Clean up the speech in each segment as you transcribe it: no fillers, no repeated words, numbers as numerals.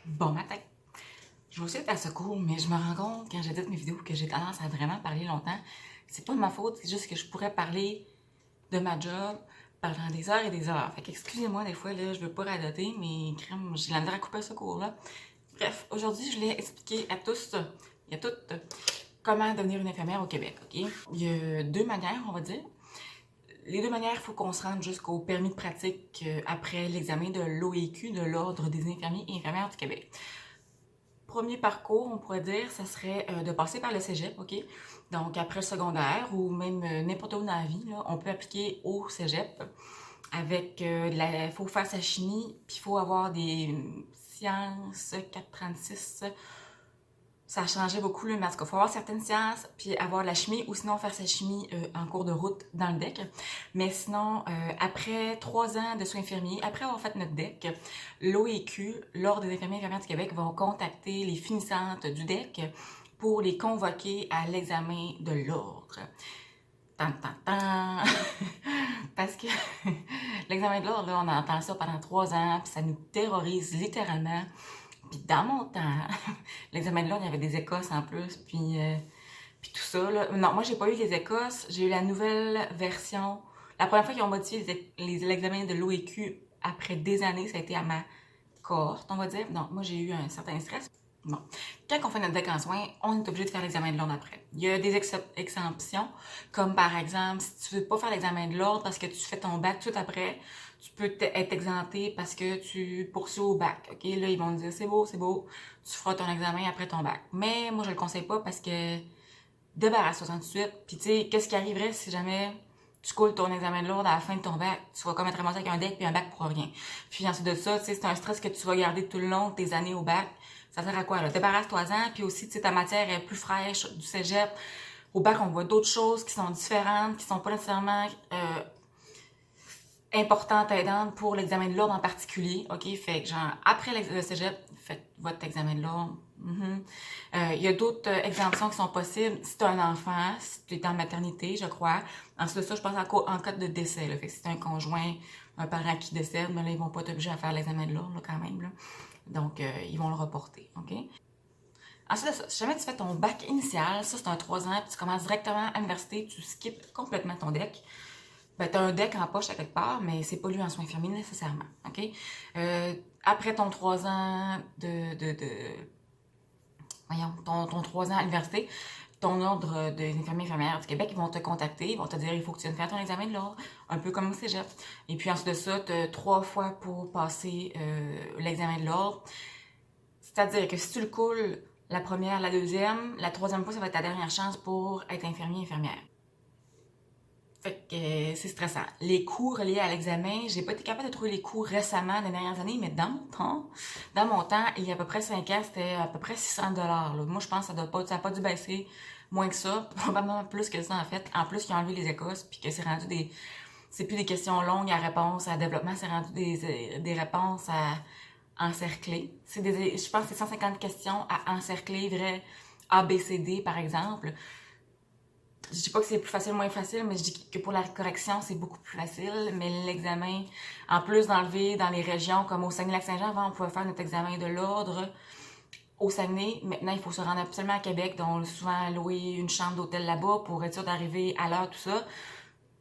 Bon matin. Je vais aussi être à secours, mais je me rends compte quand j'édite mes vidéos que j'ai tendance à vraiment parler longtemps. C'est pas de ma faute, c'est juste que je pourrais parler de ma job pendant des heures et des heures. Fait qu'excusez-moi des fois, là, je veux pas radoter, mais crème, j'ai la misère à couper ce cours-là. Bref, aujourd'hui, je voulais expliquer à tous et à toutes comment devenir une infirmière au Québec, OK? Il y a deux manières, on va dire. Les deux manières, il faut qu'on se rende jusqu'au permis de pratique après l'examen de l'OEQ, de l'Ordre des infirmiers et infirmières du Québec. Premier parcours, on pourrait dire, ça serait de passer par le cégep, OK? Donc, après le secondaire ou même n'importe où dans la vie, là, on peut appliquer au cégep avec il faut faire sa chimie, puis il faut avoir des sciences 436. Ça a changé beaucoup, le masque. Il faut avoir certaines sciences, puis avoir la chimie, ou sinon faire sa chimie en cours de route dans le DEC. Mais sinon, après 3 ans de soins infirmiers, après avoir fait notre DEC, l'OEQ, l'Ordre des infirmiers et infirmières du Québec, vont contacter les finissantes du DEC pour les convoquer à l'examen de l'ordre. Tan, tan, tan. Parce que l'examen de l'ordre, là, on entend ça pendant 3 ans, puis ça nous terrorise littéralement. Puis dans mon temps, l'examen de l'ordre, il y avait des Écosses en plus, puis tout ça. Là. Non, moi, j'ai pas eu les Écosses, j'ai eu la nouvelle version. La première fois qu'ils ont modifié l'examen de l'OEQ après des années, ça a été à ma cohorte, on va dire. Donc, moi, j'ai eu un certain stress. Bon. Quand on fait notre deck en soins, on est obligé de faire l'examen de l'ordre après. Il y a des exemptions, comme par exemple, si tu veux pas faire l'examen de l'ordre parce que tu fais ton bac tout après, tu peux être exempté parce que tu poursuis au bac. OK? Là, ils vont te dire, c'est beau, tu feras ton examen après ton bac. Mais moi, je le conseille pas parce que débarrasse-toi tout de suite. Puis tu sais, qu'est-ce qui arriverait si jamais tu coules ton examen de l'ordre à la fin de ton bac? Tu vas comme être ramassé avec un deck puis un bac pour rien. Puis ensuite de ça, tu sais, c'est un stress que tu vas garder tout le long de tes années au bac. Ça sert à quoi, là? Débarrasse-toi-en, puis aussi, tu sais, ta matière est plus fraîche du cégep. Au bac, on voit d'autres choses qui sont différentes, qui sont pas nécessairement importantes, aidantes pour l'examen de l'ordre en particulier, OK? Fait que, genre, après le cégep, faites votre examen de l'ordre. Il y a d'autres exemptions qui sont possibles si tu as un enfant, si tu es en maternité, je crois. Ensuite de ça, je pense en cas de décès. Là. Fait que si tu as un conjoint, un parent qui décède, mais là, ils vont pas t'obliger à faire l'examen de l'ordre là, quand même. Là. Donc, ils vont le reporter. OK? Ensuite de ça, si jamais tu fais ton bac initial, ça c'est un 3 ans, puis tu commences directement à l'université, tu skippes complètement ton deck. Ben, tu as un deck en poche à quelque part, mais c'est pas lu en soins infirmiers nécessairement. OK? Après ton 3 ans voyons, ton 3 ans à l'université, ton ordre des infirmiers et infirmières du Québec, ils vont te contacter, ils vont te dire il faut que tu viennes faire ton examen de l'ordre, un peu comme au cégep. Et puis ensuite de ça, tu as 3 fois pour passer l'examen de l'ordre. C'est-à-dire que si tu le coules la première, la deuxième, la troisième fois, ça va être ta dernière chance pour être infirmier, infirmière. Fait que c'est stressant. Les cours liés à l'examen, j'ai pas été capable de trouver les cours récemment des dernières années, mais dans mon temps, il y a à peu près 5 ans, c'était à peu près 600 $. Là. Moi, je pense que ça n'a pas dû baisser moins que ça, probablement plus que ça en fait. En plus, ils ont enlevé les Écosses, puis que c'est rendu c'est plus des questions longues à réponse, à développement, c'est rendu des réponses à encercler. Je pense que c'est 150 questions à encercler, vrai A, B, C, D, par exemple. Je dis pas que c'est plus facile ou moins facile, mais je dis que pour la correction, c'est beaucoup plus facile. Mais l'examen, en plus d'enlever dans les régions comme au Saguenay-Lac-Saint-Jean, avant, on pouvait faire notre examen de l'ordre au Saguenay. Maintenant, il faut se rendre absolument à Québec, donc souvent louer une chambre d'hôtel là-bas pour être sûr d'arriver à l'heure, tout ça.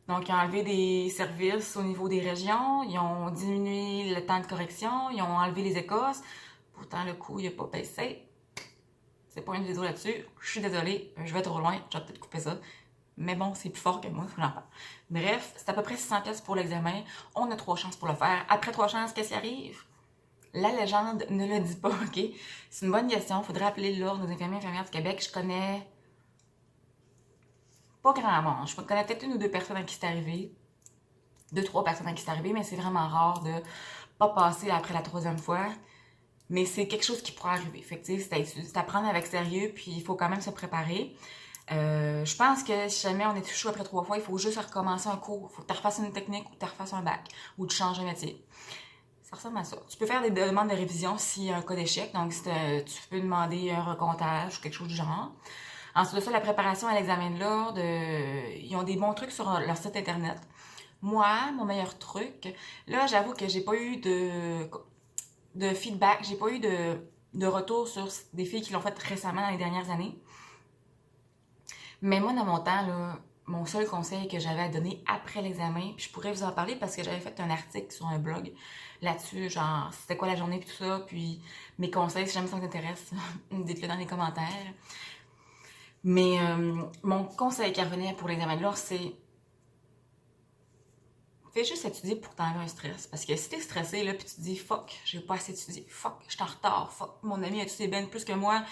Donc, ils ont enlevé des services au niveau des régions, ils ont diminué le temps de correction, ils ont enlevé les Écosses. Pourtant, le coût, il n'a pas baissé. C'est pas une vidéo là-dessus. Je suis désolée, je vais trop loin, je vais peut-être couper ça. Mais bon, c'est plus fort que moi, faut que j'en parle. Bref, c'est à peu près 600 $ pour l'examen. On a 3 chances pour le faire. Après 3 chances, qu'est-ce qui arrive? La légende ne le dit pas, OK? C'est une bonne question. Faudrait appeler l'Ordre des infirmiers et infirmières du Québec. Je connais pas grand monde. Je connais peut-être une ou deux personnes à qui c'est arrivé. 2, 3 personnes à qui c'est arrivé, mais c'est vraiment rare de pas passer après la troisième fois. Mais c'est quelque chose qui pourrait arriver. Fait que, c'est à prendre avec sérieux, puis il faut quand même se préparer. Je pense que si jamais on est touché après 3 fois, il faut juste recommencer un cours. Il faut que tu refasses une technique ou que tu refasses un bac ou tu changes de métier. Ça ressemble à ça. Tu peux faire des demandes de révision s'il y a un cas d'échec. Donc, si tu peux demander un recomptage ou quelque chose du genre. Ensuite de ça, la préparation à l'examen de l'ordre, ils ont des bons trucs sur leur site internet. Moi, mon meilleur truc, là, j'avoue que j'ai pas eu de de feedback, j'ai pas eu de retour sur des filles qui l'ont fait récemment dans les dernières années. Mais moi, dans mon temps, là, mon seul conseil que j'avais à donner après l'examen, puis je pourrais vous en parler parce que j'avais fait un article sur un blog là-dessus, genre c'était quoi la journée puis tout ça, puis mes conseils, si jamais ça vous intéresse, dites-le dans les commentaires. Mais mon conseil qui revenait pour l'examen de l'or, c'est fais juste étudier pour t'enlever un stress. Parce que si t'es stressé, là, puis tu te dis fuck, j'ai pas assez étudié, fuck, je suis en retard, fuck, mon ami a étudié bien plus que moi,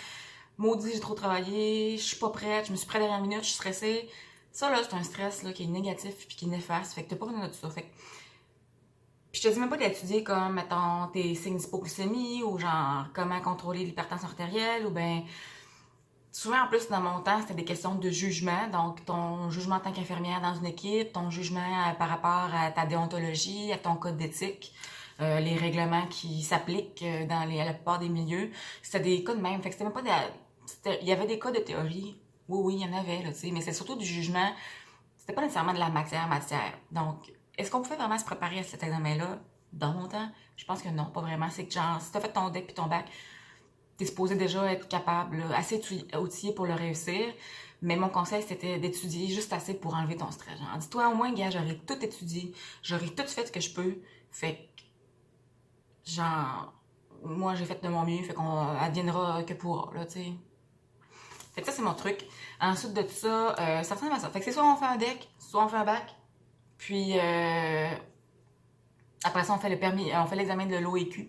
maudit, j'ai trop travaillé, je suis pas prête, je me suis prête à la dernière minute, je suis stressée. Ça, là, c'est un stress là, qui est négatif puis qui est néfaste. Fait que t'as pas besoin de tout ça. Fait que... Puis je te dis même pas d'étudier comme, mettons, tes signes d'hypoglycémie ou genre comment contrôler l'hypertension artérielle ou ben souvent, en plus, dans mon temps, c'était des questions de jugement. Donc, ton jugement en tant qu'infirmière dans une équipe, ton jugement par rapport à ta déontologie, à ton code d'éthique, les règlements qui s'appliquent à la plupart des milieux. C'était des cas de même. Fait que c'était même pas il y avait des cas de théorie. Oui, oui, il y en avait, là, tu sais. Mais c'est surtout du jugement. C'était pas nécessairement de la matière. Donc, est-ce qu'on pouvait vraiment se préparer à cet examen-là dans mon temps? Je pense que non, pas vraiment. C'est que genre, si t'as fait ton deck puis ton bac, t'es supposé déjà être capable, là, assez outillé pour le réussir. Mais mon conseil, c'était d'étudier juste assez pour enlever ton stress. Genre, dis-toi au moins, gars, j'aurais tout étudié, j'aurais tout fait ce que je peux. Fait que, genre, moi, j'ai fait de mon mieux, fait qu'on adviendra que pourra, là, tu sais. Fait que ça, c'est mon truc. Ensuite de tout ça, ça ressemble à ça. Fait que c'est soit on fait un deck, soit on fait un bac. Puis, après ça, on fait le permis, on fait l'examen de l'OEQ.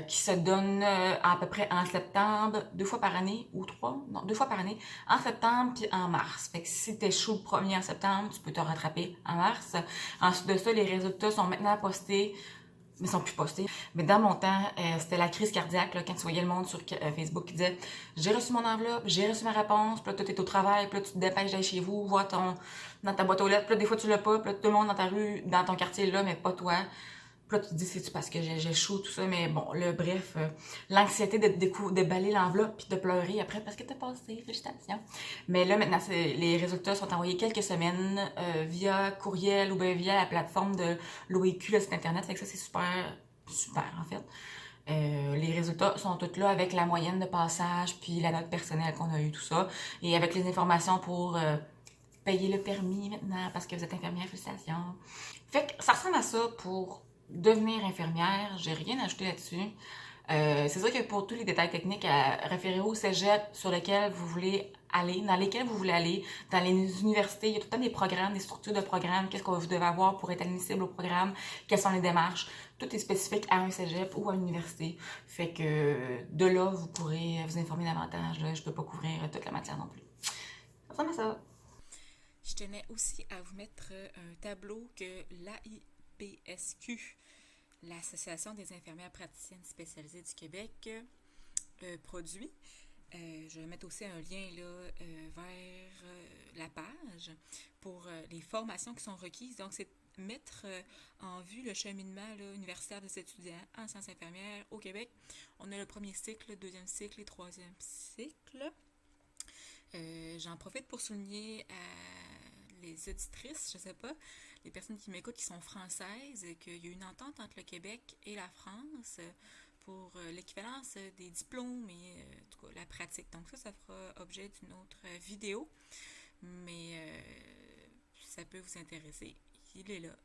Qui se donne à peu près en septembre, 2 fois par année, ou 3, non, 2 fois par année, en septembre puis en mars. Fait que si t'échoues le premier en septembre, tu peux te rattraper en mars. Ensuite de ça, les résultats sont maintenant postés, mais sont plus postés. Mais dans mon temps, c'était la crise cardiaque, là, quand tu voyais le monde sur Facebook qui disait « J'ai reçu mon enveloppe, j'ai reçu ma réponse, puis là, toi, t'es au travail, puis là, tu te dépêches d'aller chez vous, voir dans ta boîte aux lettres, puis là, des fois, tu l'as pas, puis là, tout le monde dans ta rue, dans ton quartier là, mais pas toi. » Puis là, tu te dis, c'est-tu parce que j'ai chaud, tout ça, mais bon, là, bref, l'anxiété de baller l'enveloppe puis de pleurer après parce que t'as passé, félicitations. Mais là, maintenant, les résultats sont envoyés quelques semaines via courriel ou bien via la plateforme de l'OEQ, le site internet, fait que ça, c'est super, super, en fait. Les résultats sont tous là avec la moyenne de passage puis la note personnelle qu'on a eue, tout ça, et avec les informations pour payer le permis maintenant parce que vous êtes infirmière, félicitations. Fait que ça ressemble à ça pour devenir infirmière. J'ai rien ajouté là-dessus. C'est sûr que pour tous les détails techniques, référez-vous au cégep sur lequel vous voulez aller, dans lesquels vous voulez aller, dans les universités, il y a tout le temps des programmes, des structures de programmes, qu'est-ce que vous devez avoir pour être admissible au programme, quelles sont les démarches. Tout est spécifique à un cégep ou à une université. Fait que de là, vous pourrez vous informer davantage. Là. Je peux pas couvrir toute la matière non plus. Ça ressemble à ça. Je tenais aussi à vous mettre un tableau que l'AIPSQ, l'Association des infirmières praticiennes spécialisées du Québec, produit. Je vais mettre aussi un lien là, vers la page pour les formations qui sont requises. Donc, c'est mettre en vue le cheminement là, universitaire des étudiants en sciences infirmières au Québec. On a le premier cycle, le deuxième cycle et troisième cycle. J'en profite pour souligner à les auditrices, je sais pas, les personnes qui m'écoutent qui sont françaises, qu'il y a une entente entre le Québec et la France pour l'équivalence des diplômes et en tout cas la pratique. Donc ça fera objet d'une autre vidéo, mais ça peut vous intéresser. Il est là.